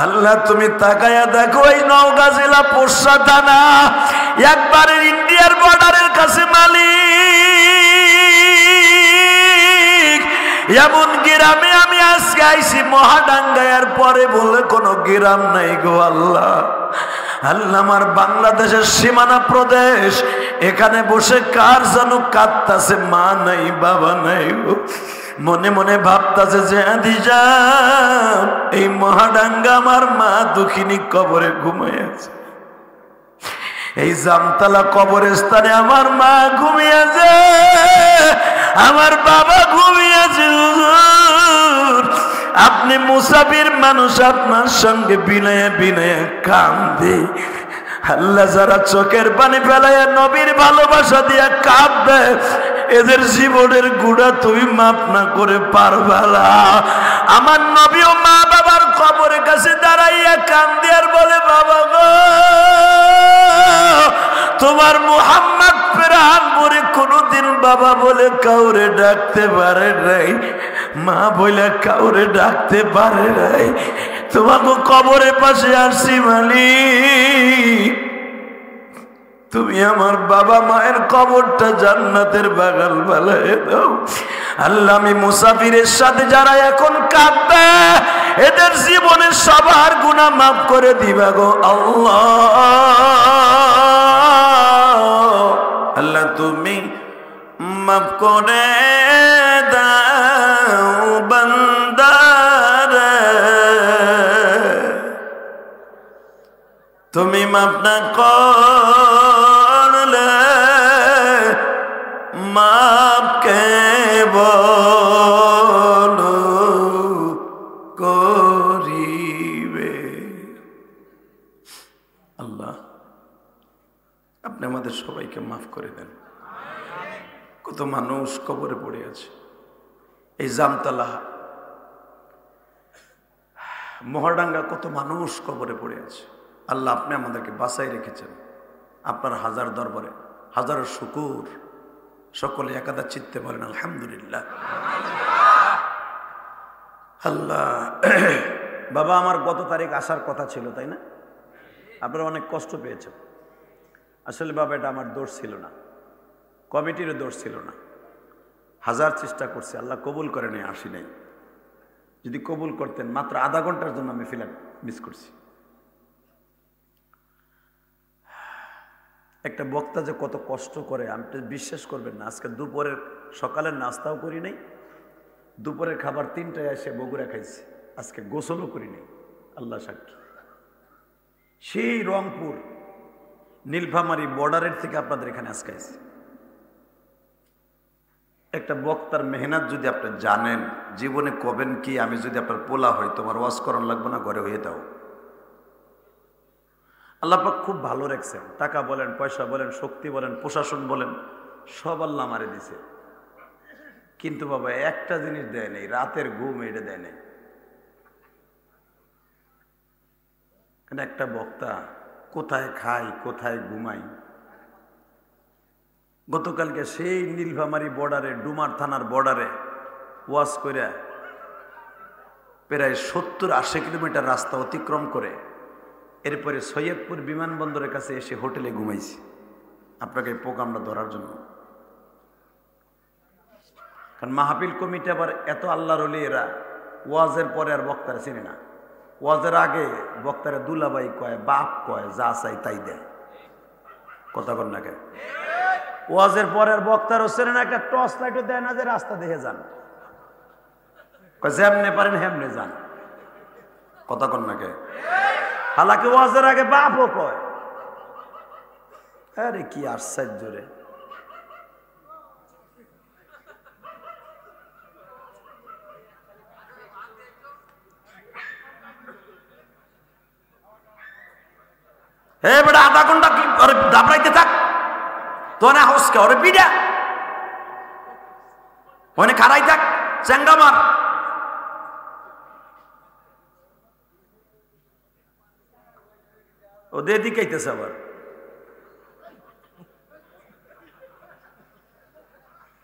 আল্লাহ তুমি তাকায়া দেখো এই নওগাঁ জেলা পোরশা থানা একবারে ইন্ডিয়ার বর্ডারের কাছে মালিক, এমন গ্রামে আমি আজকে আইছি মহাডাঙ্গায়ার পরে বলে কোনো গ্রাম নাই গো আল্লাহ। আল্লাহ আমার বাংলাদেশের সীমানা প্রদেশ, এখানে বসে কার যেন কাঁদতাছে, মা নাই বাবা নাই গো। মনে মনে ভাবতাছে যে আদিজান এই মহাডাঙ্গা আমার মা দুঃখিনী কবরে ঘুমিয়ে আছে, এই জামতলা কবরস্থানে আমার মা ঘুমিয়েছে, আমার বাবা ঘুমিয়েছে। হুজুর আপনি মুসাফির মানুষ, আপনার সঙ্গে বিনয়ে বিনয়ে কান্দে। আল্লাহ যারা চোখের পানি ফেলায় নবীর ভালোবাসা দিয়া কাঁদবে, এদের জীবনের গুণা তুমি মাপ না করে পারবা না। আমার নবীও মা বাবার কবরের কাছে দাঁড়াইয়া কান্দে আর বলে, বাবা গো তোমার মুহাম্মদ প্রাণ ভরে কোনদিন বাবা বলে কাউরে ডাকতে পারে নাই, মা বলে কাউরে ডাকতে পারে নাই, তোমাকে কবরের পাশে আসছি মালিক, তুমি আমার বাবা মায়ের কবরটা জান্নাতের বাগান বানায় দাও। আল্লাহ আমি মুসাফিরের সাথে যারা এখন কাঁদবে, এদের জীবনের সবার গুনাহ মাফ করে দিবা গো আল্লাহ। আল্লাহ তুমি মাফ করে দাও বান্দারে, তুমি মাফ না করলে মাফ কে বলো করিবে। আল্লাহ আপনি আমাদের সবাইকে মাফ করে দেন। কত মানুষ কবরে পড়ে আছে, এই জামতলা মহাডাঙ্গা কত মানুষ কবরে পড়ে আছে। আল্লাহ আপনি আমাদেরকে বাঁচাই রেখেছেন, আপনার হাজার দরবারে হাজারো শুকুর। সকলে একাদা চিত্তে বলেন আলহামদুলিল্লাহ। আল্লাহ বাবা আমার গত তারিখ আসার কথা ছিল, তাই না? আপনারা অনেক কষ্ট পেয়েছেন। আসলে বাবা এটা আমার দোষ ছিল না, কমিটিরও দোষ ছিল না। হাজার চেষ্টা করছি, আল্লাহ কবুল করে নেই, আসি নাই। যদি কবুল করতেন মাত্র আধা ঘন্টার জন্য আমি ফ্লাইট মিস করছি। একটা বক্তা যে কত কষ্ট করে আমি তো বিশ্বাস করবেন না। আজকে দুপুরের সকালের নাস্তাও করি নাই, দুপুরের খাবার 3টায় এসে বগুড়া খাইছি, আজকে গোসলও করি নাই। আল্লাহ সাক্ষী, সেই রংপুর নীলফামারী বর্ডারের থেকে আপনাদের এখানে আজকে আইছি। একটা বক্তার মেহনত যদি আপনি জানেন, জীবনে কবেন কি, আমি যদি আপনার পোলা হই তোমার ওয়াজ করার লাগবে না, ঘরে হয়ে দাও। আল্লাহ পাক খুব ভালো রাখছেন, টাকা বলেন, পয়সা বলেন, শক্তি বলেন, প্রশাসন বলেন, সব আল্লাহ আমারে দিছে। কিন্তু বাবা একটা জিনিস দেয় নেই, রাতের ঘুম এটা দেয় নেই। একটা বক্তা কোথায় খাই কোথায় ঘুমাই। গতকালকে সেই নীলফামারী বর্ডারে, ডুমার থানার বর্ডারে ওয়াজ করে প্রায় 70-80 কিলোমিটার রাস্তা অতিক্রম করে এরপরে সৈয়দপুর বিমানবন্দরের কাছে এসে হোটেলে ঘুমাইছি আপনাকে এই প্রোগ্রামটা ধরার জন্য। কারণ মাহফিল কমিটি আবার এত আল্লাহর ওলি, এরা ওয়াজের পরে আর বক্তারা চিনে না। ওয়াজের আগে বক্তারা দুলাভাই কয়, বাপ কয়, যা চাই তাই দেয়। কথা বল না কেন? ওয়াজের পরে আর বক্তারও চেনে না, একটা টর্চ লাইটও দেয় না যে রাস্তা দেখে যান, যেমনে পারেন হেমনে যান। কথা কন না কে? হালাকি ওয়াজের আগে বাপও কয়। আরে কি আশ্চর্য রে! হে বেটা, আধা ঘন্টা কি ওরে দাবড়াইতে থাক, তো না হাউসকে ওরে বিডা ওনে খারাই থাক, চেঙ্গা মার। ও দিয়ে দিকাইতেছে আবার।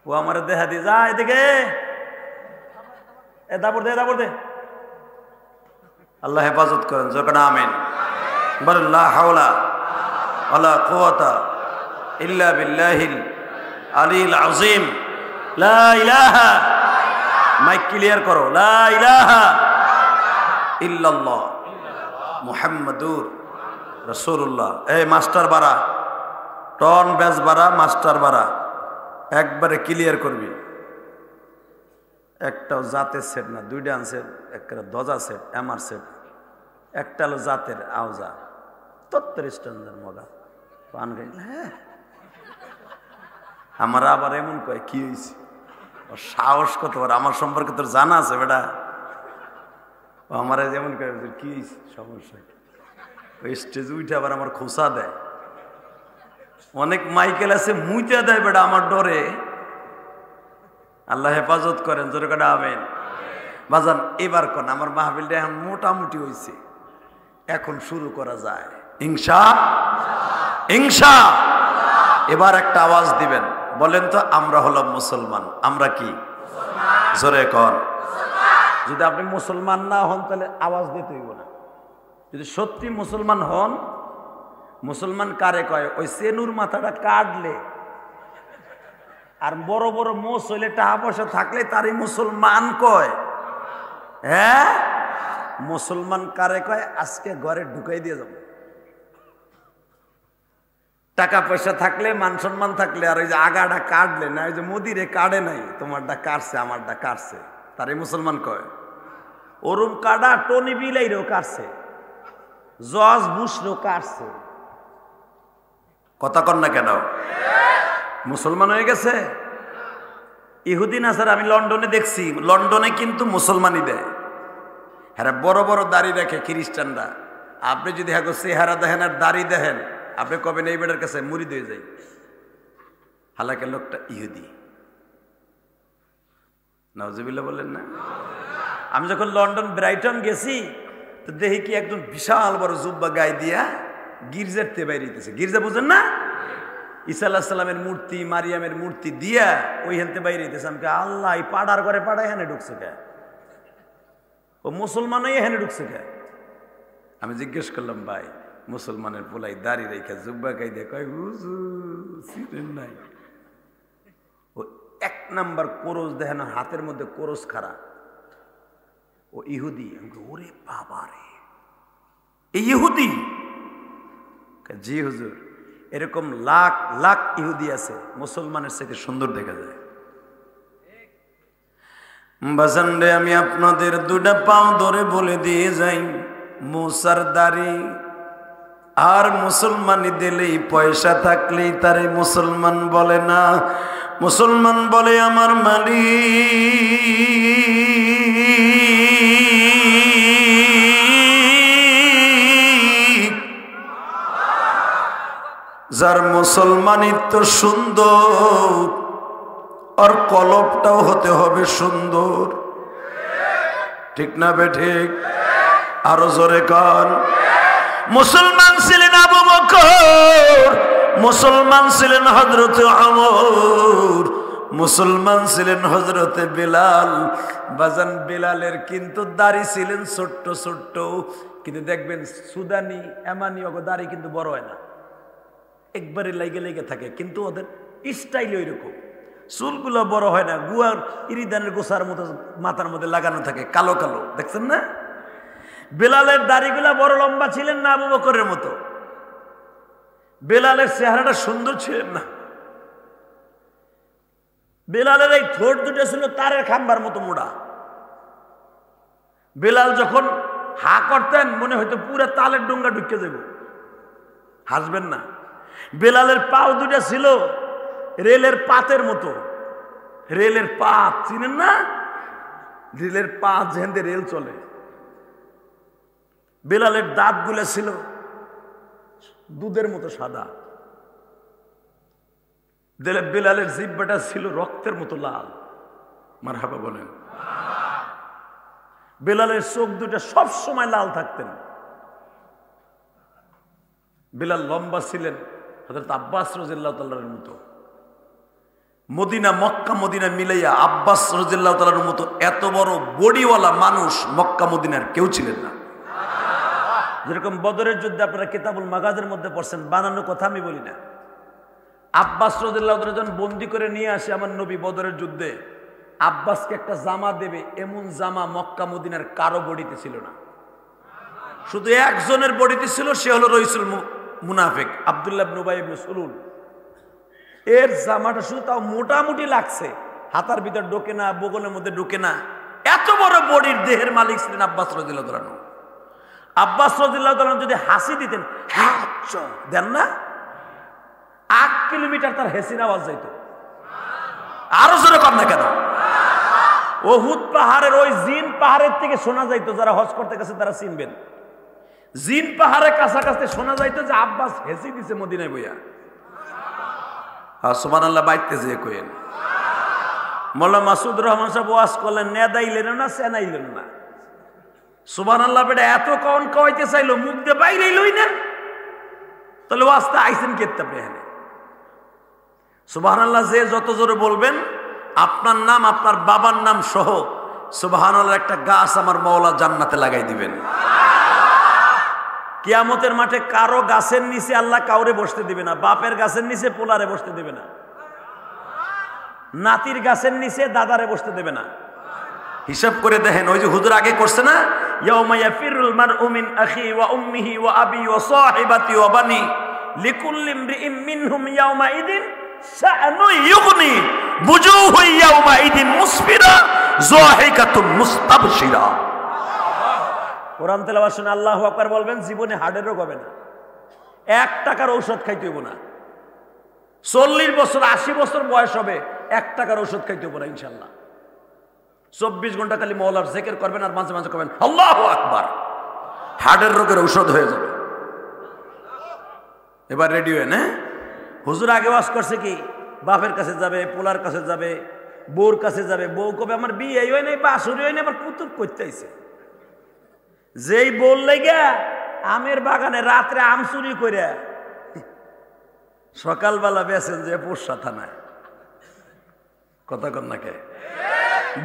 ও আমার দেখা দিয়ে যা এদিকে, এ দাবর দে, দাবর দে। আল্লাহ হেফাজত করেন, যখন আমিন বলেন। লা হাওলা ওয়ালা কুওয়াতা ইল্লা বিল্লাহিল আলিল আযীম। লা ইলাহা, মাইক ক্লিয়ার করো, লা ইলাহা ইল্লাল্লাহ মুহাম্মাদুর রাসূলুল্লাহ। এই মাস্টার বাড়া, টন ব্যাস বাড়া, মাস্টার বাড়া, একবারে ক্লিয়ার করবি। একটাও জাতের সেট না, দুইটা আনছে, একটা দজা সেট, এমআর সেট, একটা হলো জাতের আওজা ৩৩ স্ট্যান্ডার্ড মগা পান গাই। হ্যাঁ, আমার আবার এমন কয় কি হয়েছে, সাহস কত বড়, আমার সম্পর্কে তোর জানা আছে বেটা। আমার যেমন কয় কি হয়েছে, সমস্যা ওই স্টেজে উঠে আবার আমার খোসা দেয়। অনেক মাইকেল আছে মুইতে দেয় বেটা আমার ডরে। আল্লাহ হেফাজত করেন, জোরে কাটা আমিন। বাজান এবার কোন আমার মাহফিলটা এখন মোটামুটি হয়েছে, এখন শুরু করা যায় ইনশা। এবার একটা আওয়াজ দিবেন, বলেন তো আমরা হলাম মুসলমান। আমরা কি? জোরে কর। যদি আপনি মুসলমান না হন তাহলে আওয়াজ দিতে হইব না। যদি সত্যি মুসলমান হন, মুসলমান কারে কয়? ওই সেনুর মাথাটা কাটলে আর বড় বড় মোষ হইলে টাকা পয়সা থাকলে তারই মুসলমান কয়। হ্যাঁ, মুসলমান কারে কয়? আজকে ঘরে ঢুকাই দিয়ে যাব। টাকা পয়সা থাকলে, মান সম্মান থাকলে, আর ওই যে আগাটা কাটলে না, ওই যে মোদিরে কাটে নাই, তোমারটা কাটছে আমারটা কাটছে, তারই মুসলমান কয়। ওরম কাটা টনি বিলাইরেও কাটছে, জজ বুশরও কাটছে। কথা কন না কেন? মুসলমান হয়ে গেছে। ইহুদি নাসারা আমি লন্ডনে দেখছি, লন্ডনে কিন্তু মুসলমানই দেয়। হ্যাঁ, বড় বড় দাড়ি রাখে খ্রিস্টানরা। আপনি যদি হ্যাঁ চেহারা দেখেন আর দাড়ি দেখেন, আপনি কবেন এই বেটার কাছে মুরিদ হয়ে যায়। হালাকে লোকটা ইহুদি। নাউজুবিল্লাহ বললেন না? আমি যখন লন্ডন ব্রাইটন গেছি তো দেখি কি একজন বিশাল বড় জুব্বা গায়ে দিয়া গির্জার তে বাইরেছে। গির্জা বুঝেন না? ঈসা আলাইহিস সালামের মূর্তি, মারিয়ামের মূর্তি দিয়া ওই হেনতে বাইরে দিতেছে। আমি আল্লাহ, এই পাড়ার ঘরে পাড়ায় হেনে ঢুকছে কে? ও মুসলমান হয়ে হেনে ঢুকছে কে? আমি জিজ্ঞেস করলাম, ভাই মুসলমানের পোলাই দাড়ি রেখা জুব্বা গাই দিয়ে কয় হুজুর নাই। ও এক নাম্বার কোরস দেখেন, হাতের মধ্যে কোরস খাড়া, ও ইহুদি। ওরে বাবা রে, এই ইহুদি? জি হুজুর, এরকম লাখ লাখ ইহুদি আছে, মুসলমানের থেকে সুন্দর দেখা যায়। বাজান রে, আমি আপনাদের দুটা পাও ধরে বলে দিয়ে যাই, মুসার দাড়ি আর মুসলমানি দিলেই, পয়সা থাকলেই তারে মুসলমান বলে না। মুসলমান বলে আমার মালিক। যার মুসলমানিত্ব সুন্দর, আর কলবটাও হতে হবে সুন্দর। ঠিক না বে ঠিক? আরো জোরে কান। মুসলমান ছিলেন আবু বকর, মুসলমান ছিলেন হযরতে ওমর, মুসলমান ছিলেন হযরতে বিলাল। বাজান বিলালের কিন্তু দাড়ি ছিলেন ছোট্ট ছোট্ট, কিন্তু দেখবেন সুদানি এমানি ওগো দাড়ি কিন্তু বড় হয় না, একবারে লেগে লেগে থাকে, কিন্তু ওদের স্টাইল ওইরকম। চুলগুলো বড় হয় না, গুয়ার ইরিদানের গোসার মতো মাথার মধ্যে লাগানো থাকে, কালো কালো, দেখছেন না? বেলালের দাড়িগুলা বড় লম্বা ছিলেন না আবু বকরের মতো? বেলালের চেহারাটা সুন্দর ছিলেন না? বেলালের এই ঠোঁট দুটো ছিল তারের খাম্বার মতো মোড়া। বেলাল যখন হা করতেন মনে হয়তো পুরো তালের ডোঙ্গা ঢুকে যাব। হাসবেন না। বেলালের পাও দুটা ছিল রেলের পাতের মতো। রেলের পাত চিনেন না? রেলের পাত যেখান থেকে রেল চলে। বেলালের দাঁতগুলো ছিল দুধের মতো সাদা। বেলালের জিহ্বাটা ছিল রক্তের মতো লাল। মারহাবা বলেন। বেলালের চোখ দুটা সব সময় লাল থাকতেন। বেলাল লম্বা ছিলেন হযরত আব্বাস রাদিয়াল্লাহু তাআলার মতো। মদিনা মক্কা মদিনা মিলাইয়া আব্বাস রাদিয়াল্লাহু তাআলার মতো এত বড় বডিওয়ালা মানুষ মক্কা মদিনার কেউ ছিলেন না। যেরকম বদরের যুদ্ধে আপনারা কিতাবুল মাগাজের মধ্যে পড়ছেন, বানানো কথা আমি বলি না। আব্বাস রাদিয়াল্লাহু তাআলা যখন বন্দি করে নিয়ে আসে আমার নবী বদরের যুদ্ধে, আব্বাসকে একটা জামা দেবে, এমন জামা মক্কা মদিনার কারো বডিতে ছিল না, শুধু একজনের বডিতে ছিল, সে হলো রইসুল মুনাফিক আব্দুল্লাহ ইবনে উবাই ইবনে সুলুল। এর জামাটা শুধু তাও মোটামুটি লাগছে, হাতার ভিতর ঢোকে না, বগলের মধ্যে ঢোকে না, এত বড় বডির দেহের মালিক ছিলেন আব্বাস রাদিয়াল্লাহু তাআলা। আব্বাস রাদিয়াল্লাহু তাআলা যদি হাসি দিতেন, দেন না, 8 কিলোমিটার তার হেসির আওয়াজ যাইত। আরো জোরে কর না কেন? উহুদ পাহাড়ের ওই জিন পাহাড়ের থেকে শোনা যাইতো, যারা হজ করতে গেছে তারা চিনবেন, জিন পাহাড়ের কাছাকাছি শোনা যাইতো যে আব্বাস হেসি দিছে মদিনায় বইয়া। সুবহানাল্লাহ বাইতে যে কইেন। মোল্লা মাসুদ রহমান সাহেব ওয়াজ করলেন, নেদাইলেন না সেনাইলেন না। সুবহানাল্লাহ বেটা এত কন কইতে চাইলো, মুখ দিয়ে বাইরেই লই না, তাহলে ওয়াজটা আইছেন কেতে আপনি এখানে? সুবহানাল্লাহ যে যত জোরে বলবেন, আপনার নাম আপনার বাবার নাম সহ সুবহানাল্লাহ একটা গাছ আমার মাওলা জান্নাতে লাগাই দিবেন। কিয়ামতের মাঠে কারো গাছের নিচে আল্লাহ কাউরে বসতে দিবে না, বাপের গাছের নিচে পোলারে বসতে দেবে না, নাতির গাছের নিচে দাদারে বসতে দেবে না। হিসাব করে দেখেন, ওই যে হুজুর আগে করছে না, ইয়াউমা ইয়াফিরুল মারউ মিন আখি ওয়া উম্মিহি ওয়া আবি ওয়া সাহিবাতি ওয়া বানি লিকুল্লি ইমরিইম মিনহুম ইয়াউমা ইদিন শাআনু ইউগনি বুজুহু ইয়াউমা ইদিন মুসফিরা যাহিকাতুন মুস্তাবশিরা। কোরআন তেলাওয়াত শুনে আল্লাহু আকবার বলবেন, জীবনে হার্টের রোগ হবে না, 1 টাকার ঔষধ খাইতে হইব না। 40 বছর 80 বছর বয়স হবে, 1 টাকার ঔষধ খাইতে হইব না ইনশাআল্লাহ। 24 ঘন্টা খালি মওলার জিকির করবেন আর মাঝে মাঝে করবেন আল্লাহু আকবার, হার্টের রোগের ঔষধ হয়ে যাবে। এবার রেডি হয়ে না, হুজুর আগে ওয়াজ করছে কি, বাপের কাছে যাবে, পোলার কাছে যাবে, বউর কাছে যাবে, বউ কবে আমার বিয়ে হয় নাই, বাসুরি হয় নাই, আবার পুতুর করতে আইছে। যেই বল লাগা আমের বাগানে রাত্রে আম চুরি করে সকালবেলা বেছেন যে পোষা থানায়, কথা কন না কে?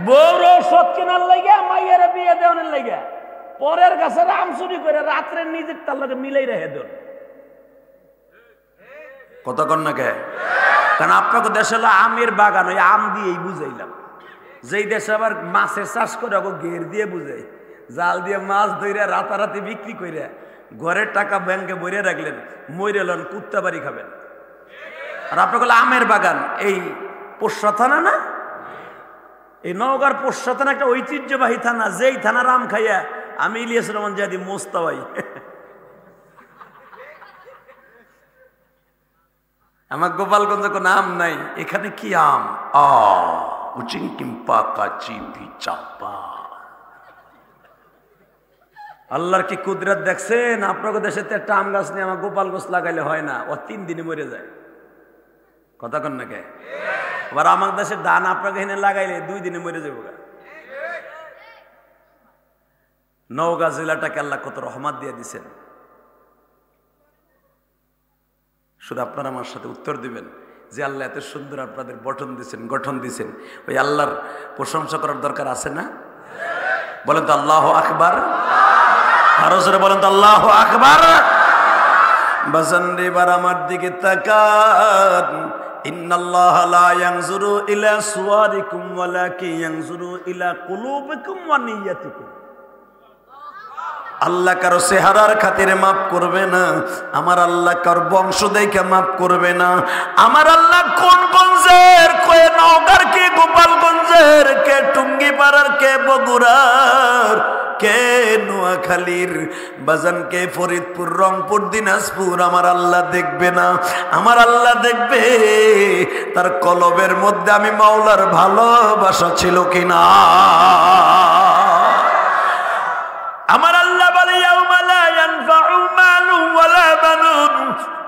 বউর ঔষধ কেনার লাগা, মাইয়ের বিয়ে দেওয়ার লাগা পরের কাছে আম চুরি করে রাত্রে নিজের তার লাগে মিলাই রেখে দেন, কথা কন না কে? কারণ আপনাকে দেশে হলো আমের বাগান, ওই আম দিয়েই বুঝাইলাম। যেই দেশে আবার মাছের চাষ করে ওকে ঘের দিয়ে বুঝাই, জাল দিয়ে মাছ ধরে রাতারাতি বিক্রি করে ঘরের টাকা ব্যাংকে ভরে রাখলেন, মরে লন, কুত্তা বাড়ি খাবেন। আর আপনাকে আমের বাগান এই পোষা থানা না, এই নওগাঁর পোষা থানা একটা ঐতিহ্যবাহী থানা, যেই থানার আম খাইয়া আমি ইলিয়াস রহমান জাদি মোস্তাওয়াই। আমার গোপালগঞ্জে কোনো আম নাই, এখানে কি আম? উচিং কিম্পা কাচি চাপা। আল্লাহর কি কুদরত দেখছেন? আপনাকে দেশে একটা আম গাছ নিয়ে আমার গোপালগঞ্জ লাগাইলে হয় না, ও 3 দিনে মরে যায়, কথা কন না কে? আবার আমার দেশের ধান আপনাকে এখানে লাগাইলে 2 দিনে মরে যাবো। নওগাঁ জেলাটাকে আল্লাহ কত রহমত দিয়ে দিচ্ছেন, শুধু আপনারা আমার সাথে উত্তর দিবেন যে আল্লাহ এত সুন্দর আপনাদের গঠন দিচ্ছেন, ওই আল্লাহর প্রশংসা করার দরকার আছে না? বলেন তো আল্লাহু আকবার, আরো জোরে বলেন তো আল্লাহু আকবার। বাজান রে, এবার আমার দিকে তাকান। ইন্নাল্লাহা লা ইয়ানজুরু ইলা সুওয়ারিকুম ওয়ালাকিন ইয়ানজুরু ইলা কুলুবিকুম ওয়া নিয়াতিকুম। আল্লাহ কারো চেহারার খাতিরে মাফ করবে না, আমার আল্লাহ কারো বংশ দেখে মাফ করবে না। আমার আল্লাহ কোন গঞ্জের, কে নওগাঁর, কে গোপালগঞ্জের, কে টুঙ্গিপাড়ার, কে বগুড়ার, কে নোয়াখালীর, বাজান কে ফরিদপুর, রংপুর, দিনাজপুর, আমার আল্লাহ দেখবে না। আমার আল্লাহ দেখবে তার কলবের মধ্যে আমি মাওলার ভালোবাসা ছিল কিনা। আমার আল্লাহ বলে ইয়াউমা লা ইয়ানফাউ মালু ওয়ালা বানুন,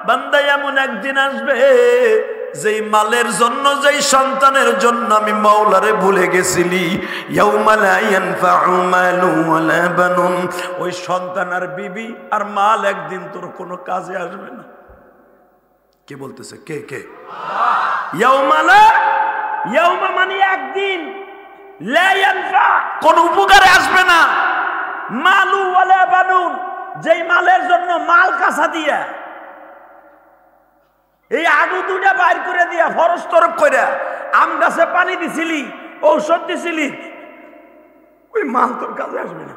বান্দা এমন একদিন আসবে যেই মালের জন্য, যেই সন্তানের জন্য আমি মাওলারে ভুলে গেছিলি। ইয়াউমা লা ইয়ানফাউ মালু ওয়ালা বানুন, ওই সন্তান আর বিবি আর মাল একদিন তোর কোনো কাজে আসবে না। কে বলতেছে? কে কে? ইয়াউমা মানে একদিন, লা ইয়ানফা কোন উপকারে আসবে না, মালু ওয়ালা বানুন যেই মালের জন্য মাল কাঁচা দিয়া এই আডু দুটা বাইর করে দিয়া ফরজ তরফ করে আম গাছে পানি দিছিলি, ঔষধ দিছিলি, ওই মাল তোর কাজে আসবে না।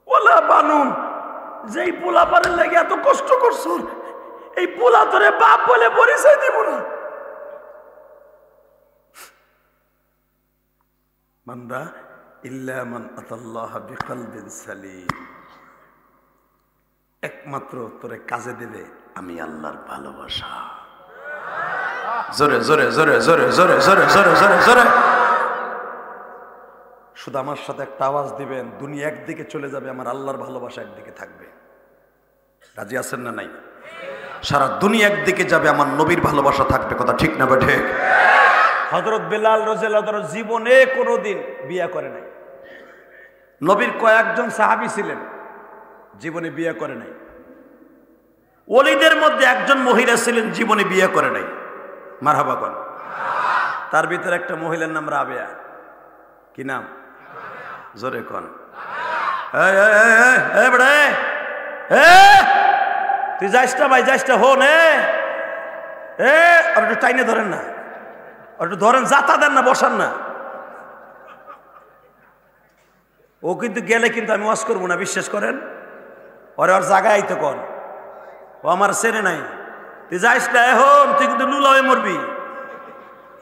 ওলা বানুন, যেই পোলা পারের লাগে এত কষ্ট করছো, এই পোলা তোরে বাপ বলে পরিচয় দিব না। বান্দা ইল্লা মান আতাল্লাহ বিকলবিন সালিম, একমাত্র তোরে কাজে দেবে আমি আল্লাহর ভালোবাসা। জোরে জোরে জোরে জোরে জোরে জোরে জোরে জোরে জোরে শুধু আমার সাথে একটা আওয়াজ দিবেন, দুনিয়া একদিকে চলে যাবে, আমার আল্লাহর ভালোবাসা একদিকে থাকবে। রাজি আছেন না নাই? সারা দুনিয়া একদিকে যাবে, আমার নবীর ভালোবাসা থাকবে। কথা ঠিক না বেঠে? হযরত বেলাল রাদিয়াল্লাহু আনহু জীবনে কোনোদিন বিয়ে করে নাই। নবীর কয়েকজন সাহাবী ছিলেন, জীবনে বিয়ে করে নাই। ওলিদের মধ্যে একজন মহিলা ছিলেন, জীবনে বিয়ে করে নাই। মারহাবা কোন? তার ভিতরে একটা মহিলার নাম রাবেয়া। কি নাম? জোরে কোন? তুই যাইসটা ভাই, যাইসটা হন। আর একটু টাইনে ধরেন না, আর একটু ধরেন, যাতা দেন না, বসান না। ও কিন্তু গেলে কিন্তু আমি ওয়াজ করবো না, বিশ্বাস করেন। ওর জায়গায় আইতে কন, ও আমার চেনে নাই। তুই যাইস না এখন, তুই কিন্তু লুলা হয়ে মরবি।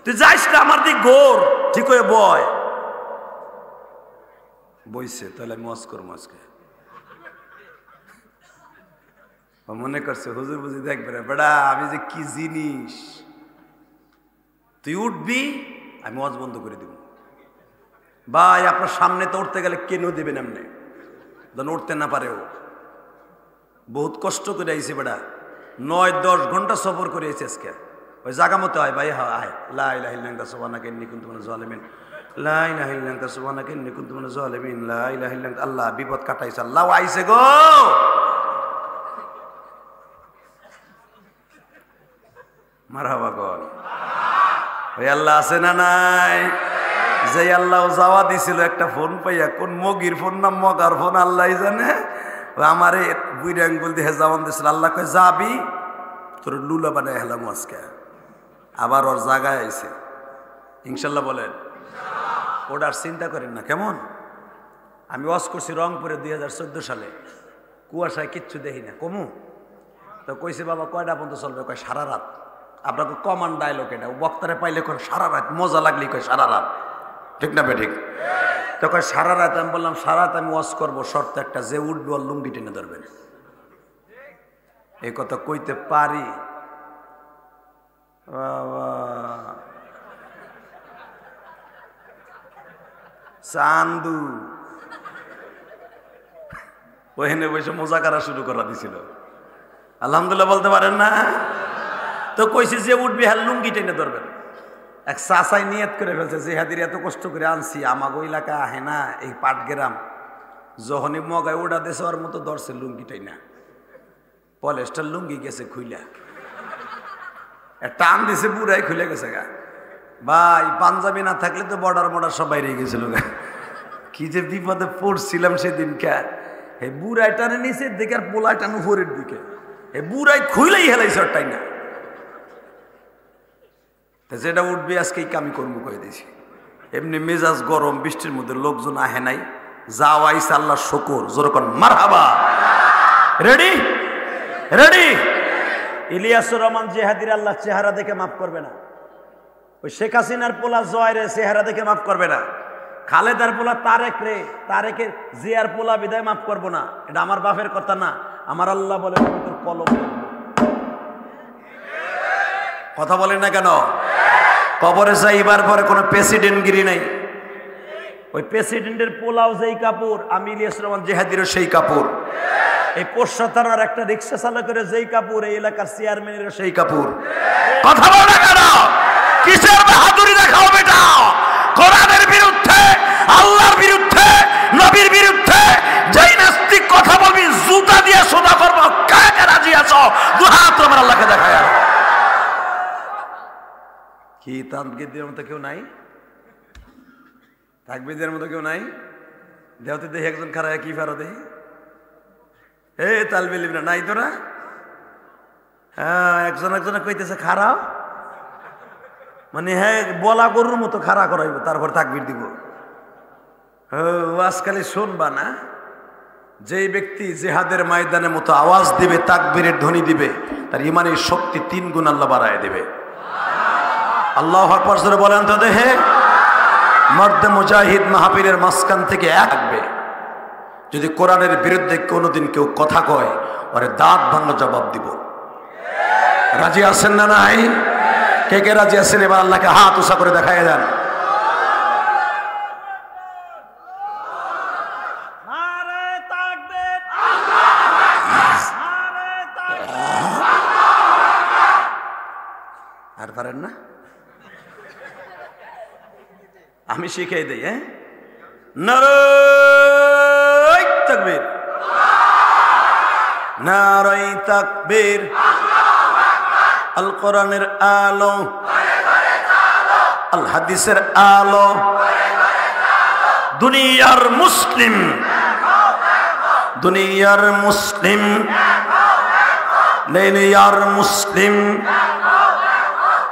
তুই যাইস না, আমার দিক গোর ঠিক হয়ে বয়। বইছে, তাহলে আমি ওয়াজ করবো আজকে। ও মনে করছে হুজুর বুঝি দেখবে না, বেড়া আমি যে কি জিনিস। তুই উঠবি, আমি ওয়াজ বন্ধ করে দিব। ভাই আপনার সামনে তো উঠতে গেলে কেন দেবেন এমনি, যেন উঠতে না পারে। ও বহুত কষ্ট করে আইছে বেড়া, 9-10 ঘন্টা সফর করে আইছে আজকে। ওই জায়গা মতো হয় ভাই, হয় লা ইলাহা ইল্লা আনতা সুবহানাকা ইন্নী কুনতু মিনাজ জালিমিন, লা ইলাহা ইল্লা আনতা সুবহানাকা ইন্নী কুনতু মিনাজ জালিমিন, লা ইলাহা ইল্লা আনতা। আল্লাহ বিপদ কাটাইছে, আল্লাহ আইছে গো। মারহাবা কর। ওই আল্লাহ আছে না নাই? যে আল্লাহ যাওয়া দিছিল একটা ফোন পাইয়া, কোন মগির ফোন না মগার ফোন আল্লাহ জানে। আমারে বুড়ি আঙ্গুল দিয়ে যাওয়ান দিছিল। আল্লাহ কয় যাবি, তোর লুলা বানায় হেলাম আজকে। আবার ওর জায়গায় আইছে, ইনশাল্লাহ বলেন। ওটার চিন্তা করেন না কেমন। আমি ওয়াজ করছি রংপুরে 2014 সালে, কুয়াশায় কিচ্ছু দেখি না, কমু তো কইছে বাবা কয়টা পর্যন্ত চলবে? কয় সারা রাত। আপনাকে কমান ডায়লগ এটা, বক্তারে পাইলে কয় সারা রাত, মজা লাগলি কয় সারা রাত, ঠিক না বে ঠিক? তো কয় সারা রাত। আমি বললাম সারা রাত আমি ওয়াজ করবো, শর্ত একটা, যে উঠবে ওর লুঙ্গি টেনে ধরবেন। এই কথা কইতে পারি? চান্দু ওখানে বসে মজা করা শুরু করা দিছিল। আলহামদুলিল্লাহ বলতে পারেন না? তো কইছি যে উঠবি হ্যাঁ লুঙ্গি টেনে ধরবেন। এক চাচাই নিয়ত করে ফেলছে, যে হাদির এত কষ্ট করে আনছি, আমাগো এলাকা আহে না, এই পাটগ্রাম, যখনই মগায় ওটা দেশে ওর মতো ধরছে লুঙ্গি টেনা। পলেস্টার লুঙ্গি গেছে খুইলা, টান দিছে বুড়াই খুলে গেছে গা। ভাই পাঞ্জাবি না থাকলে তো বর্ডার মর্ডার সব বাইরে গেছিল গা। কি যে বিপদে পড়ছিলাম সেদিনকে। হে বুড়াই টানে নিচের দিকে আর পোলাই টান উপরের দিকে, হে বুড়াই খুইলেই হেলাইছে ওরটাই না। যেটা উঠবে আজকে এই কামি কর্ম করে দিয়েছি। এমনি মেজাজ গরম, বৃষ্টির মধ্যে লোকজন আহে নাই, যাও আইসে আল্লাহ শুকর। যেরকম মারহাবা। Ready ready. ইলিয়াসুর রহমান জেহাদির আল্লাহ চেহারা দেখে মাফ করবে না। ওই শেখ হাসিনার পোলা জয়ের চেহারা দেখে মাফ করবে না। খালেদার পোলা তারেক রে, তারেকের জিয়ার পোলা বিদায় মাফ করবো না। এটা আমার বাপের কথা না, আমার আল্লাহ বলে তোর কলম। কথা বলেন না কেন? কবরে যাইবার পরে কোনো প্রেসিডেন্ট গিরি নাই। ওই প্রেসিডেন্টের পোলাও যেই কাপড়, আমি ইলিয়াস রহমান জেহাদিরও সেই কাপড়। এই পোষা থানার একটা রিক্সা চালকের যেই কাপড়, এই এলাকার চেয়ারম্যানেরও সেই কাপড়। কথা বল না কেন? কিসের বাহাদুরি দেখাও বেটা? কোরআনের বিরুদ্ধে, আল্লাহর বিরুদ্ধে, নবীর বিরুদ্ধে যেই নাস্তিক কথা বলবি জুতা দিয়ে সোজা করবো। কাকে রাজি আছো? দুহাত তোমার আল্লাহকে দেখায়। কি তানগীদের মতো কেউ নাই? তাকবীরদের মতো কেউ নাই? দেহতে দেখি একজন খারাপ কি ফেরো দেখি। তালবে ইলম নাই তোরা? হ্যাঁ, একজন একজনে কইতেছে খারাপ, মানে হ্যাঁ বলা গরুর মতো খাড়া করাইব, তারপর তাকবীর দিব। আজকাল শুনবা না, যেই ব্যক্তি জিহাদের ময়দানের মতো আওয়াজ দিবে, তাকবীরের ধ্বনি দিবে, তার ইমানের শক্তি 3 গুণ আল্লাহ বাড়ায় দেবে। আল্লাহু আকবার জোরে বলেন তো দেখে। মর্দে মুজাহিদ মাহফিলের মাঝখান থেকে একবে, যদি কোরআনের বিরুদ্ধে কোনোদিন কেউ কথা কয়, ওরে দাঁত ভাঙা জবাব দিব। রাজি আছেন না নাই? কে কে রাজি আছেন? এবার আল্লাহকে হাত উঁচা করে দেখায় দেন। আর পারেন না? আমি শিখাই দিই। হ্যাঁ, নারায়ে তাকবীর, নারায়ে তাকবীর। আল কোরআনের আলো, আল হাদিসের আলো, দুনিয়ার মুসলিম, দুনিয়ার মুসলিম, লেলিয়ার মুসলিম।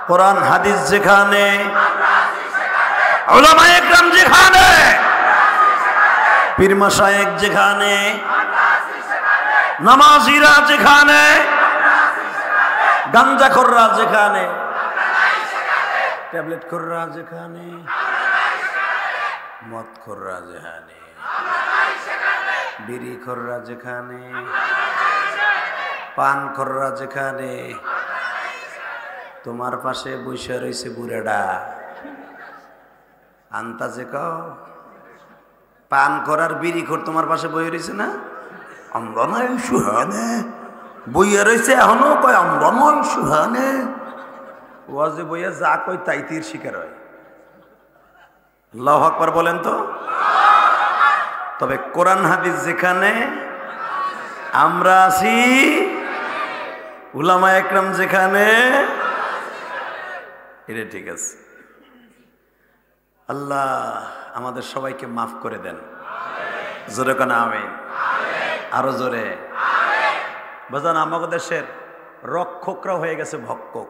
কোরআন হাদিস যেখানে, উলামায়ে কেরাম যেখানে, পীর মাশায়েখ যেখানে, নামাজিরা যেখানে, গাঞ্জাখোররা যেখানে, ট্যাবলেট খোররা যেখানে, মদ খোররা যেখানে, বিড়ি খোররা যেখানে, পান খোররা যেখানে, তোমার পাশে বসে রয়েছে বুড়াডা, আন্তাজে কও, পান করার বিড়ি খোর তোমার পাশে বই রয়েছে না? আমরা নয় সুহানে বইয়া রয়েছে, এখনো কয় আমরা নয় সুহানে। ওয়াজে বইয়া যা কয় তাই তীর শিকার হয়। আল্লাহু আকবার বলেন তো। তবে কোরআন হাদিস যেখানে, আমরা আছি, উলামায়ে কেরাম যেখানে, এটা ঠিক আছে। আল্লাহ আমাদের সবাইকে মাফ করে দেন। জোরে কানা আমিন। আরো জোরে। বাজান, আমাদের দেশের রক্ষকরা হয়ে গেছে ভক্ষক,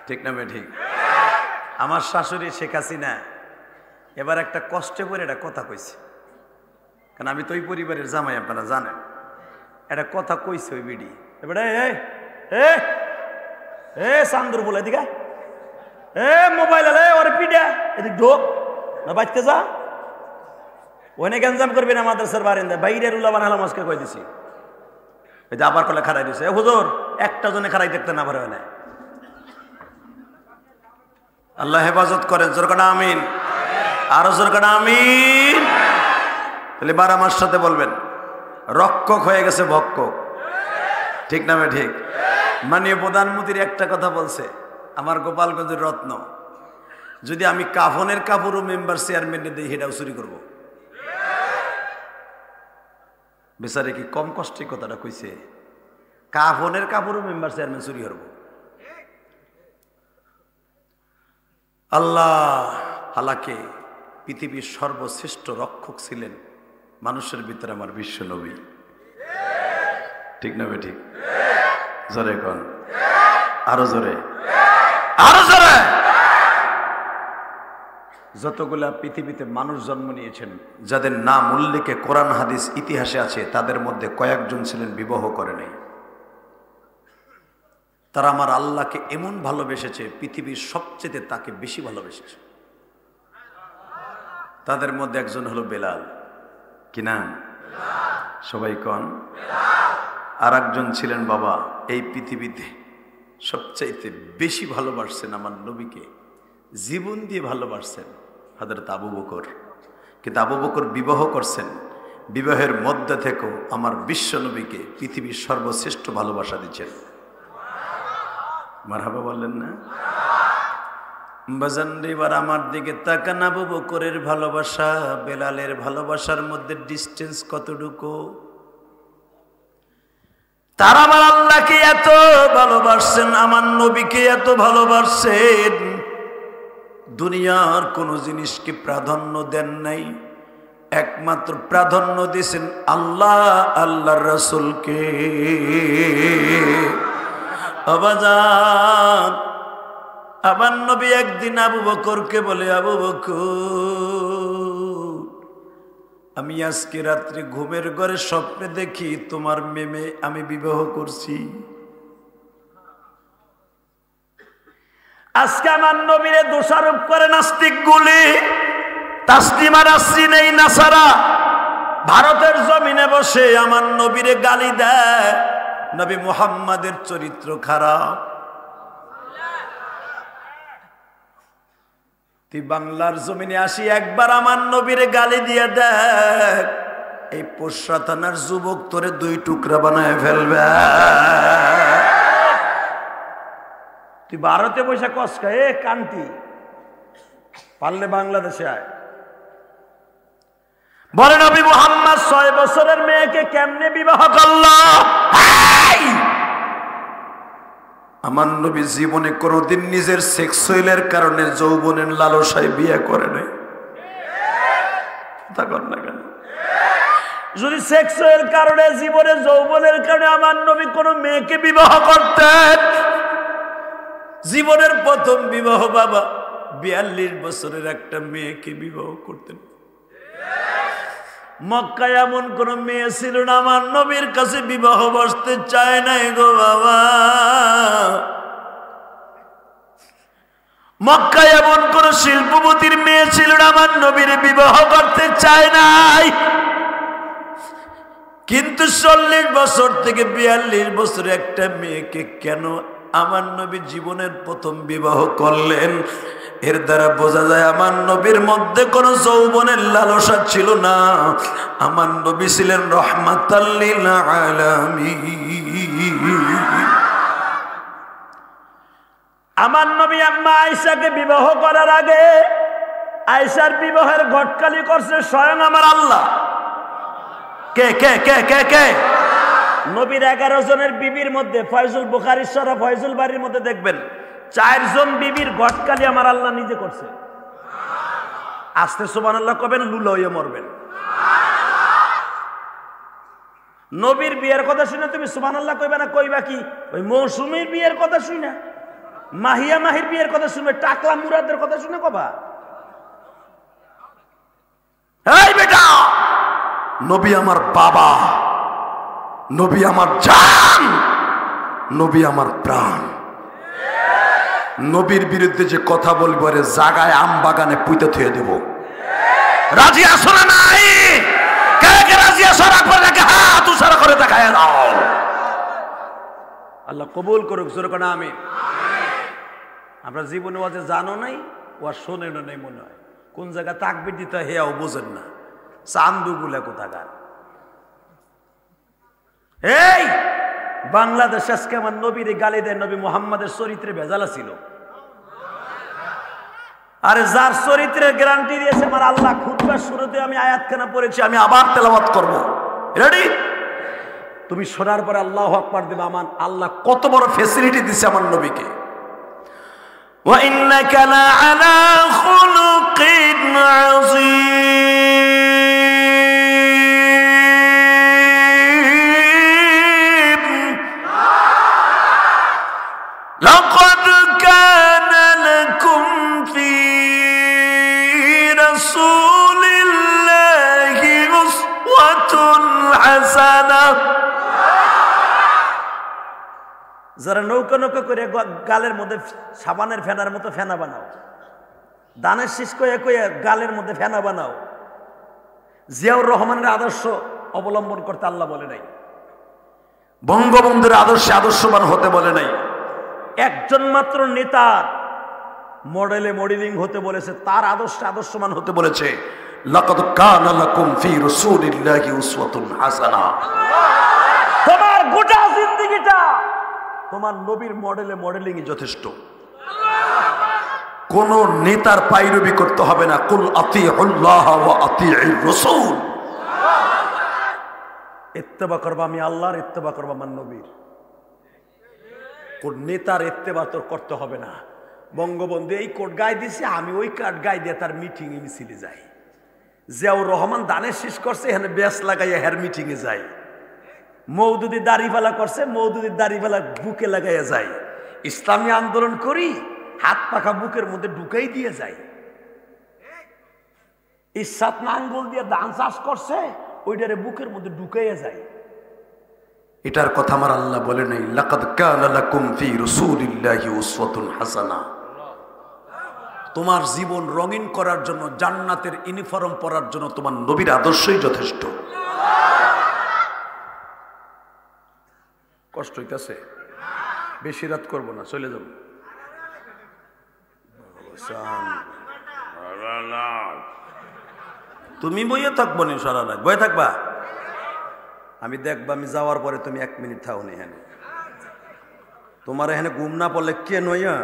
ঠিক না বে ঠিক? আমার শাশুড়ি শেখ হাসিনা এবার একটা কষ্টে পড়ে একটা কথা কইছে, কারণ আমি তো ওই পরিবারের জামাই, আপনারা জানেন। একটা কথা কইছে ওই বিডি, এবারে চান্দুর বলে এদিকে, মোবাইল আলে ওরে পিডা এদিক ঢোক না, বাঁচতে যা, ওখানে গ্যাঞ্জাম করবি না মাদ্রাসার বারিন্দা, বাইরের উলামা আলাম আজকে কই দিছি। ওই যে আবার কলে খারাই দিছে, হুজুর একটা জনে খারাই দেখতে না পারে না। আল্লাহ হেফাজত করেন। জোরকানা আমিন। আরো জোরকানা আমিন। তাহলে বার আমার সাথে বলবেন, রক্ষক হয়ে গেছে ভক্ষক, ঠিক না ভাই ঠিক? মাননীয় প্রধানমন্ত্রী একটা কথা বলছে, আমার গোপালগঞ্জের রত্ন, যদি আমি কাফনের কাপড়ও মেম্বার চেয়ারম্যানে দিই, সেটাও চুরি করবো। বেচারে কি কম কষ্টে কথাটা কইছে? কাফনের কাপড়ও মেম্বার চেয়ারম্যান চুরি করবো। আল্লাহ হালাকে পৃথিবীর সর্বশ্রেষ্ঠ রক্ষক ছিলেন মানুষের ভিতরে আমার বিশ্ব নবী, ঠিক না ভাই ঠিক? জোরে কোন, আরো জোরে, আরো জোরে। যতগুলা পৃথিবীতে মানুষ জন্ম নিয়েছেন, যাদের নাম উল্লেখে কোরআন হাদিস ইতিহাসে আছে, তাদের মধ্যে কয়েকজন ছিলেন বিবাহ করে নাই। তারা আমার আল্লাহকে এমন ভালোবেসেছে, পৃথিবীর সবচেয়ে তাকে বেশি ভালোবেসেছে। তাদের মধ্যে একজন হলো বেলাল। কি নাম? সবাই কন। আর একজন ছিলেন বাবা, এই পৃথিবীতে সবচাইতে বেশি ভালোবাসছেন আমার নবীকে, জীবন দিয়ে ভালোবাসছেন, হযরত আবু বকর। কিন্তু আবু বকর বিবাহ করছেন, বিবাহের মধ্যে থেকেও আমার বিশ্ব নবীকে পৃথিবীর সর্বশ্রেষ্ঠ ভালোবাসা দিচ্ছেন। মারহাবা বললেন না? বাজান এবার আমার দিকে তাকান, আবু বকরের ভালোবাসা বেলালের ভালোবাসার মধ্যে ডিস্টেন্স কতটুকু? তারা আমার আল্লাহকে এত ভালোবাসছেন, আমার নবীকে এত ভালোবাসছেন, দুনিয়ার কোন জিনিসকে প্রাধান্য দেন নাই। একমাত্র প্রাধান্য দিয়েছেন আল্লাহ আল্লাহর রাসূলকে। আবাজান, আমার নবী একদিন আবু বকরকে বলে, আবু বকর, আমি আজকে রাত্রে ঘুমের ঘরে স্বপ্নে দেখি তোমার মেমে আমি বিবাহ করছি। আজকে আমার নবীরে দোষারোপ করে নাস্তিক গুলি, তাসলিমা নাসরিন এই নাসারা ভারতের জমিনে বসে আমার নবীরে গালি দেয়, নবী মুহাম্মাদের চরিত্র খারাপ। তুই বাংলার জমিনে আসি একবার আমার নবীরে গালি দিয়ে দেখ, এই পোষা থানার যুবক তোরে 2 টুকরা বানায় ফেলবে। তুই ভারতে বসে কসকা এ কান্তি, পারলে বাংলাদেশে আয়। বলে নবী মুহাম্মদ 6 বছরের মেয়েকে কেমনে বিবাহ করল? আমার নবী জীবনে কোনোদিন নিজের সেক্সুয়ালের কারণে যৌবনের লালসায় বিয়ে করে নাই। কথা কর না কেন? যদি সেক্সুয়াল কারণে, জীবনে যৌবনের কারণে আমার নবী কোন মেয়েকে বিবাহ করতেন, জীবনের প্রথম বিবাহ বাবা 42 বছরের একটা মেয়েকে বিবাহ করতেন। মক্কায় এমন কোন মেয়ে ছিল না আমার নবীর কাছে বিবাহ বসতে চায় নাই গো বাবা। মক্কায় এমন কোন শিল্পপতির মেয়ে ছিল না আমার নবীর বিবাহ করতে চায় নাই। কিন্তু 40 বছর থেকে 42 বছরে একটা মেয়েকে কেন আমার নবী জীবনের প্রথম বিবাহ করলেন? এর দ্বারা বোঝা যায় আমার নবীর মধ্যে কোন যৌবনের লালসা ছিল না। আমার নবী ছিলেন রাহমাতাল লিল আলামিন। আমার নবী আম্মা আয়েশাকে বিবাহ করার আগে আয়েশার বিবাহের ঘটকালি করছে স্বয়ং আমার আল্লাহ। কে কে কে কে কে? নবীর 11 জনের বিবির মধ্যে ফয়জুল বুখারী শরীফ ফয়জুল বাড়ির মধ্যে দেখবেন 4 জন বিবির ঘটকালি আমার আল্লাহ নিজে করছে। আস্তে সুবহানাল্লাহ কবেন, লুলা হয়ে মরবেন। নবীর বিয়ের কথা শুনে তুমি সুবহানাল্লাহ কইবা না? কইবা কি ওই মৌসুমীর বিয়ের কথা শুনে, মাহিয়া মাহির বিয়ের কথা শুনবে, টাকলা মুরাদের কথা শুনে কবা? এই বেটা, নবী আমার বাবা, নবী আমার জান, নবী আমার প্রাণ। নবীর বিরুদ্ধে যে কথা বলবো রে জাগায় আম বাগানে পুঁতে থুয়ে দেব। রাজি আসো না নাই? কে কে রাজি আসো? রাখবে নাকি হাত উসারা করে দেখায় দাও। আল্লাহ কবুল করুক, জোরে কোন আমিন। আমরা জীবনে ওয়াজে জানো নাই, ও শোনেন নাই মনে হয়। কোন জায়গায় তাকবীর দিতে হয় হেয়াও বোঝেন না। চান্দুগুলা কোথাকার। এই বাংলাদেশ আজকে আমার নবীর গালি দেয়, নবী মুহাম্মাদের চরিত্রে ভেজালা ছিল। আরে যার চরিত্রের গ্যারান্টি দিয়েছে আমার আল্লাহ, খুতবার শুরুতে আমি আয়াতখানা পড়েছি, আমি আবার তেলাওয়াত করব। রেডি? তুমি শোনার পরে আল্লাহু আকবার দিবা। আমার আল্লাহ কত বড় ফ্যাসিলিটি দিছে আমার নবীকে। ওয়া ইন্নাকা লাআলা খুলুকিন আযীম। লাকাদ কানা লাকুম ফি রাসূলিল্লাহি উসওয়াতুন হাসানাহ। যারা নৌকা নৌকা করে গালের মধ্যে সাবানের ফেনার মতো ফেনা বানাও, দানের শীষ কয়ে কয়ে গালের মধ্যে ফেনা বানাও, জিয়াউর রহমানের আদর্শ অবলম্বন করতে আল্লাহ বলে নাই। বঙ্গবন্ধুর আদর্শে আদর্শবান হতে বলে নাই। একজন মাত্র নেতার মডেলে মডেলিং হতে বলেছে, তার আদর্শে আদর্শবান হতে বলেছে। লাকাদ কানা লাকুম ফি রাসূলিল্লাহি উসওয়াতুন হাসানাহ। তোমার গোটা জিন্দেগিটা তোমার নবীর মডেলে মডেলিং যথেষ্ট। কোন নেতার পায়রবি করতে হবে না। কুল আতিউল্লাহ ওয়া আতিউর রাসূল। ইত্তেবা করবা আমি আল্লাহর, ইত্তেবা করবা আমার নবীর। কোন নেতার ইত্তেবা তোর করতে হবে না। বঙ্গবন্ধু এই কোট গায়ে দিছে, আমি ওই কার্ড গায়ে দিয়ে তার মিটিং এ মিছিলে যাই। জিয়াউর রহমান দানের শীষ করছে, এখানে ব্যাস লাগাইয়া হেয়ার মিটিং এ যায়। মওদুদি দাড়িপালা করছে, মওদুদির দাড়িপালা বুকে লাগাইয়া যায়। ইসলামী আন্দোলন করি, হাত পাখা বুকের মধ্যে ঢুকাই দিয়ে যায়। ইসাত নাঙ্গল দিয়ে ধান চাষ করছে, ওইটারে বুকের মধ্যে ঢুকাইয়া যায়। এটার কথা আমার আল্লাহ বলে নাই, লাকাদ কানা লাকুম ফি রাসূলিল্লাহি উসওয়াতুন হাসানা। তোমার জীবন রঙিন করার জন্য, জান্নাতের ইউনিফর্ম পরার জন্য তোমার নবীর আদর্শই যথেষ্ট। কষ্ট হইতাছে, বেশি রাত করব না, চলে যাব। তুমি বইয়ে থাকবো না সারা রাত, বয়ে থাকবা। আমি দেখবা, আমি যাওয়ার পরে তুমি 1 মিনিট থাও নি। এখানে তোমার এখানে ঘুম না পড়লে কে নইয়া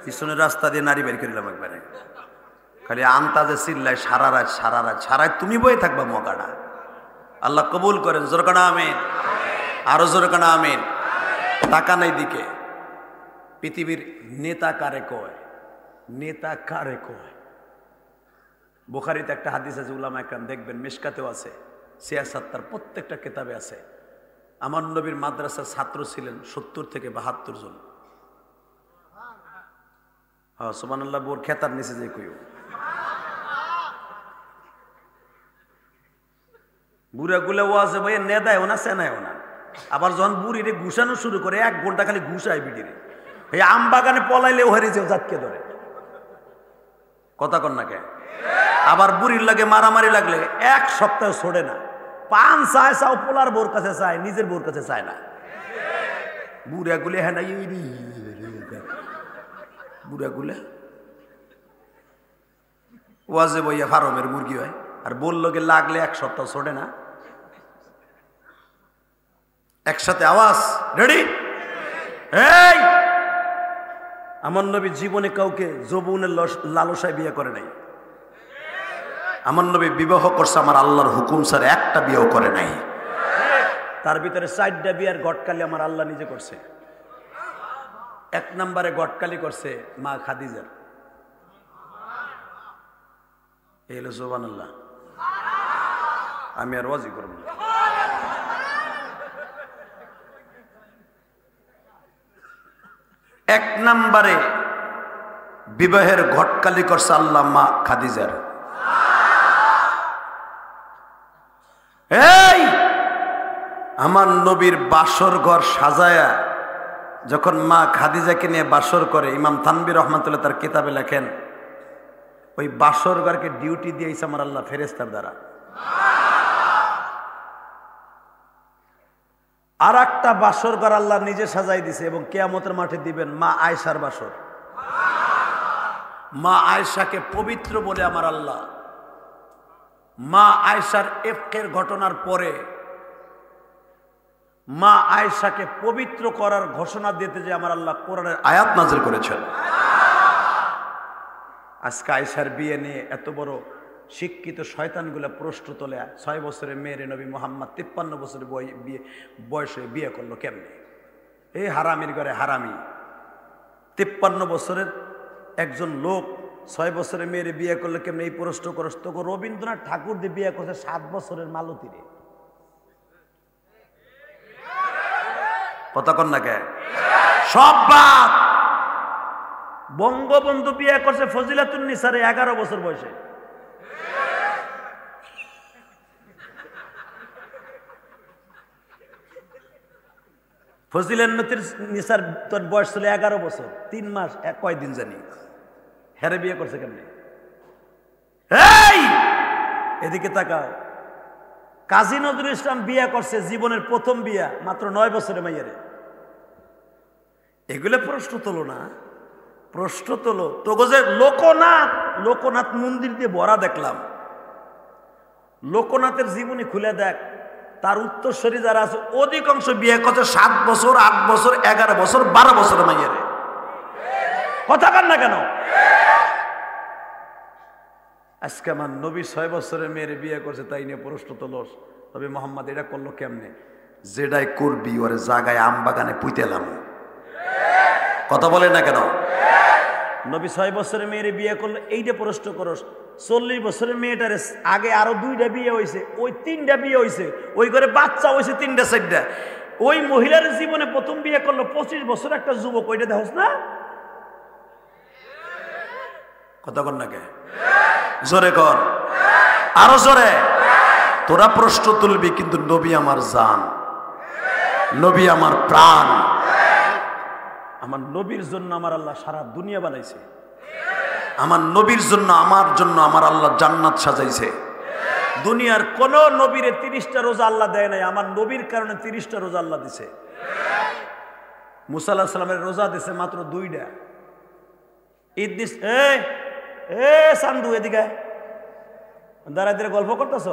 পিছনের রাস্তা দিয়ে নারী বের করিলাম একবারে, খালি আন্তাজে চিল্লায় সারা রাত সারা রাত সারা রাত তুমি বয়ে থাকবা মকাটা। আল্লাহ কবুল করেন, জোরকানা আমিন, আরো জোরকানা আমিন। তাকান এই দিকে, পৃথিবীর নেতা কারে কয়? নেতা কারে কয়? বুখারীতে একটা হাদিস আছে, উলামা একরাম দেখবেন, মিশকাতেও আছে, সিয়াসাত তার প্রত্যেকটা কিতাবে আছে। আমার নবীর মাদ্রাসার ছাত্র ছিলেন 70 থেকে 72 জন। হ্যাঁ সুবহানাল্লাহ, বোর খেতার নিচে যে কইও। বুড়া গুলা ওয়াজে ভাই নেদায়ও না, সেনায়ও না। আবার যখন বুড়িরে ঘুষানো শুরু করে, 1 ঘন্টা খালি ঘুষায় বিড়িরে। এই আম বাগানে পলাইলেও হারিয়ে যেও, জাতকে ধরে। কথা কন না কে? আবার বুড়ির লাগে মারামারি লাগলে 1 সপ্তাহ ছড়ে না। পান চায়, চাও পোলার বোর কাছে চায়, নিজের বোর কাছে চায় না। বুড়া গুলে হ্যাঁ, বুড়া গুলে ওয়াজে বইয়া ফার্মের মুরগি হয়, আর বোর লগে লাগলে 1 সপ্তাহ ছড়ে না। একসাথে আওয়াজ, রেডি? এই, আমার নবী জীবনে কাউকে যৌবনের লালসায় বিয়ে করে নাই। আমার নবী বিবাহ করছে আমার আল্লাহর হুকুম ছাড়া, একটা বিয়েও করে নাই। তার ভিতরে 4টা বিয়ার গটকালি আমার আল্লাহ নিজে করছে। 1 নম্বরে গটকালি করছে মা খাদিজার। এই হলো সুবহানাল্লাহ। আমি আর ওয়াজি করব না। 1 নম্বরে বিবাহের ঘটকালি করছে আল্লাহ মা খাদিজার। এই আমার নবীর বাসর ঘর সাজায়া যখন মা খাদিজাকে নিয়ে বাসর করে, ইমাম তানবীর রহমাতুল্লাহ তার কিতাবে লেখেন, ওই বাসর ঘরকে ডিউটি দিয়েছে আমার আল্লাহ ফেরেশতার দ্বারা। আর একটা বাসর ঘর আল্লাহ নিজে সাজাই দিছে এবং কিয়ামতের মাঠে দিবেন, মা আয়েশার বাসর। মা আয়েশাকে পবিত্র বলে আমার আল্লাহ, মা আয়েশার ইফকের ঘটনার পরে মা আয়েশাকে পবিত্র করার ঘোষণা দিতে যে আমার আল্লাহ কোরআনের আয়াত নাযিল করেছেন। আজকে আয়েশার বিয়ে নিয়ে এত বড় শিক্ষিত শয়তানগুলা প্রশ্ন তোলে, 6 বছরের মেয়েরে নবী মুহাম্মদ 53 বছরের বয়সে বিয়ে করলো কেমনে? এই হারামির ঘরে হারামি। 53 বছরের একজন লোক 6 বছরের মেয়েরে বিয়ে করলো কেমনে? এই প্রশ্ন করস তো রবীন্দ্রনাথ ঠাকুর দিয়ে বিয়ে করছে 7 বছরের মালতীরে। কথা কন না কে? সব বাদ। বঙ্গবন্ধু বিয়ে করছে ফজিলাতুন নিসারে 11 বছর বয়সে। ফজিলাতুন নিসার তোর বয়স ছিল 11 বছর 3 মাস কয়দিন জানি। হেরে বিয়ে করছে কেমনে? এই এদিকে তাকাও। কাজী নজরুল ইসলাম বিয়ে করছে, জীবনের প্রথম বিয়া, মাত্র 9 বছরে মাইয়ারে। এগুলো প্রশ্ন তোলো না, প্রশ্ন তোলো। তো যে লোকনাথ মন্দির দিয়ে ভরা দেখলাম, লোকনাথের জীবনী খুলে দেখ, তার উত্তরসূরি যারা আছে অধিকাংশ বিয়ে করছে 7 বছর 8 বছর 11 বছর 12 বছরে মাইয়ারে। কথা কান না কেন? আজকে আমার নবী 6 বছরের মেয়েরে বিয়ে করছে, তাই নিয়ে প্রশ্ন তোলস। তবে মোহাম্মদ এটা করলো কেমনে? যেটাই করবি ওরে জায়গায় আম বাগানে পুঁতেলাম। কথা বলে না কেন? নবী 6 বছরের মেয়েরে বিয়ে করলে এইটা প্রশ্ন করস, 40 বছরের মেয়েটার আগে আরো 2টা বিয়ে হয়েছে, ওই 3টা বিয়ে হয়েছে, ওই ঘরে বাচ্চা হয়েছে 3টা 4টা, ওই মহিলার জীবনে প্রথম বিয়ে করলো 25 বছর একটা যুবক, ওইটা দেখোস না? কথা কর না কে? জোরে কর, আরো জোরে। তোরা প্রশ্ন তুলবি, কিন্তু নবী আমার জান, নবী আমার প্রাণ। আমার নবীর জন্য আমার আল্লাহ সারা দুনিয়া বানাইছে, আমার নবীর জন্য আমার আল্লাহ জান্নাত সাজাইছে। দুনিয়ার কোন নবীরে 30টা রোজা আল্লাহ দেয় নাই, আমার নবীর কারণে 30টা রোজা আল্লাহ দিছে। মুসা আলাইহিস সালামের রোজা দিছে মাত্র 2টা। ঈদ দিস, এ সান্দু এদিকে দাঁড়ায় দাঁড়ায় গল্প করতেছ,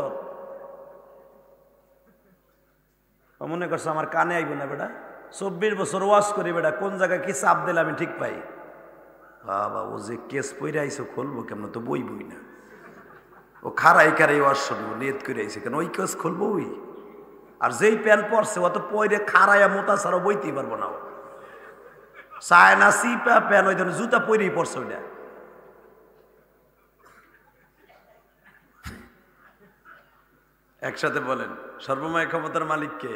মনে করছো আমার কানে আইব না বেটা? 24 বছর ওয়াজ করি বেটা, কোন জায়গায় কি চাপ দিলে আমি ঠিক পাই। বাবা, ও যে কেস পইরে আইসো, খুলবো কেমন? তো বই না, ও খারাই ওয়াজ শুনবো নিয়ত করে আইছে, কেন ওই কেস খুলবো ওই? আর যেই প্যান্ট পরছে ও তো পইরে খারাইয়া মোতা ছাড়া বইতেই পারবো না। চায় না সিপা প্যান, ওই ধরনের জুতা পইরেই পরছে ওইটা। একসাথে বলেন, সর্বময় ক্ষমতার মালিককে।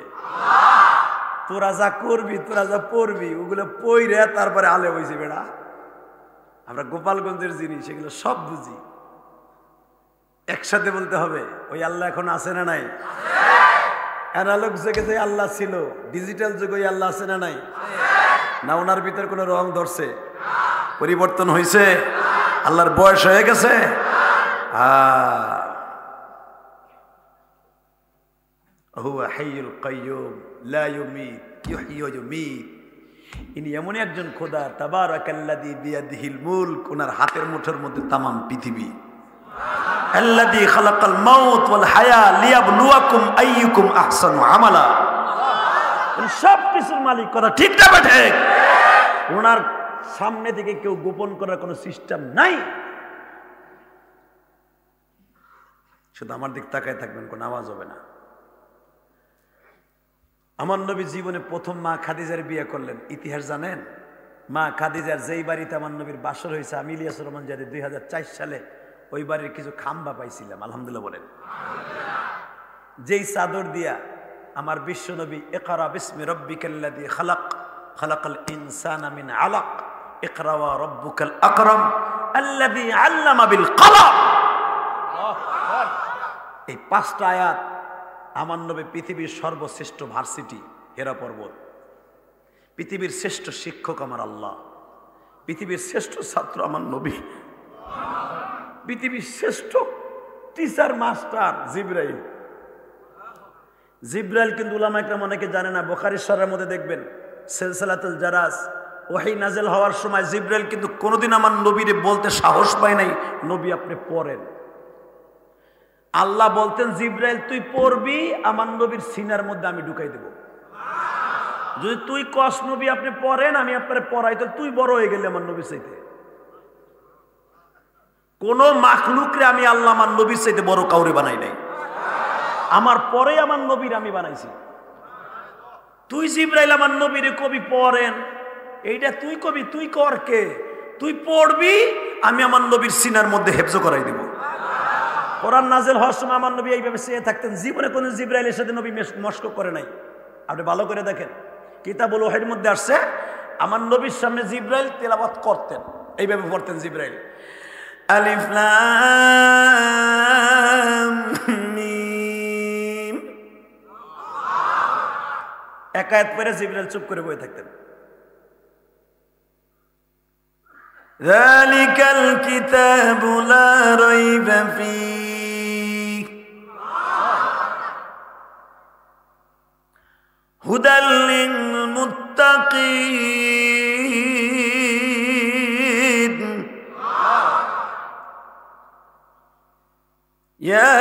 তোরা যা করবি, তোরা যা পড়বি, ওগুলো পইরে তারপরে আলে হয়েছে বেড়া। আমরা গোপালগঞ্জের জিনিস এগুলো সব বুঝি। একসাথে বলতে হবে, ওই আল্লাহ এখন আছে না নাই? অ্যানালগ যুগে যে আল্লাহ ছিল, ডিজিটাল যুগে ওই আল্লাহ আছে না নাই? না ওনার ভিতর কোনো রং ধরছে? পরিবর্তন হয়েছে? আল্লাহর বয়স হয়ে গেছে? হুয়া হাইয়ুল কাইয়্যুম লা ইউমিত ইউহয়ি ওয়া ইউমিত। ইনি এমন একজন খোদা, তাবারাকাল্লাযী বিয়াদিহিল মুলক, ওনার হাতের মুঠোর মধ্যে তামাম পৃথিবী। আল্লাযী খালাকাল মাউত ওয়াল হায়া লিয়াবলুয়াকুম আইয়ুকুম আহসানু আমালা। সব কিছুর মালিক, কথা ঠিক না বেঠে? ওনার সামনে থেকে কেউ গোপন করার কোনো সিস্টেম নাই। শুধু আমার দিক তাকায় থাকবেন, কোনো আওয়াজ হবে না। আমার নবী জীবনে প্রথম মা খাদিজার বিয়ে করলেন, ইতিহাস জানেন? মা খাদিজার যেই বাড়িতে আমার নবীর বাসর হয়েছে, আমি ইলিয়াস রহমান জাদি 2004 সালে ওই বাড়ির কিছু খাম্বা পাইছিলাম, আলহামদুলিল্লাহ বলেন। যেই চাদর দিয়া আমার বিশ্ব নবী ইকরা বিসমি রাব্বিকাল্লাযী খালাক খালাকাল ইনসানা মিন আলাক ইকরা ওয়া রাব্বুকাল আকরাম আল্লাযী আল্লামা বিল কলম, এই 5টা আয়াত আমার নবী পৃথিবীর সর্বশ্রেষ্ঠ ভার্সিটি হেরা পর্বত, পৃথিবীর শ্রেষ্ঠ শিক্ষক আমার আল্লাহ, পৃথিবীর শ্রেষ্ঠ ছাত্র আমার নবী, পৃথিবীর শ্রেষ্ঠ টিচার মাস্টার জিবরাইল। জিবরাইল কিন্তু উলামা ইকরাম অনেকে জানে না, বুখারী শরীফের মধ্যে দেখবেন সিলসিলাতুল জারাস, ওহী নাযিল হওয়ার সময় জিবরাইল কিন্তু কোনোদিন আমার নবীরে বলতে সাহস পায় নাই, নবী আপনি পড়েন। আল্লাহ বলতেন, জিবরাইল তুই পড়বি, আমার নবীর সিনার মধ্যে আমি ঢুকাই দেব। যদি তুই কস নবী আপনি পড়েন, আমি আপনারে পড়াই, তো তুই বড় হয়ে গেলে আমার নবীর চাইতে। কোন মাখলুকরে আমি আল্লাহ আমার নবীর চাইতে বড় কাউরে বানাই নাই, আমার পরে আমার নবীর আমি বানাইছি। তুই জিবরাইল আমার নবীরে কবি পড়েন, এইটা তুই কবি, তুই কর কে? তুই পড়বি, আমি আমার নবীর সিনার মধ্যে হেফজ করাই দেব। কোরআন নাযিল হওয়ার সময় আমার নবী এইভাবে চেয়ে থাকতেন, জীবনে কোন জিবরাইলের সাথে নবী মশক করে নাই। আপনি ভালো করে দেখেন, কিতাবুল ওহীর মধ্যে আসছে, আমার নবীর সামনে জিবরাইল তেলাওয়াত করতেন, এইভাবে পড়তেন জিবরাইল, আলিফ লাম মিম, এক আয়াত পড়ে জিবরাইল চুপ করে বসে থাকতেন। যালিকাল কিতাবু লা রাইবা ফীহি হুদাল লিল মুত্তাকিন ইয়া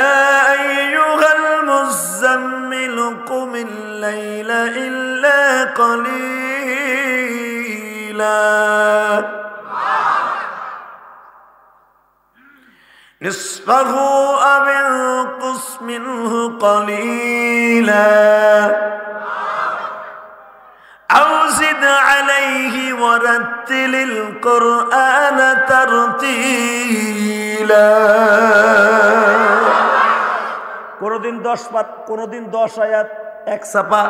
আইয়ুহাল মুযাম্মিল কুমিল লাইলা ইল্লা কালিলা নিসফাহু আও ইনকুস মিনহু কালিলা আও জিদ আলাইহি ওয়ারাত্তিলিল কুরআন তারতিলা। কোনদিন 10 আয়াত এক ছাপা,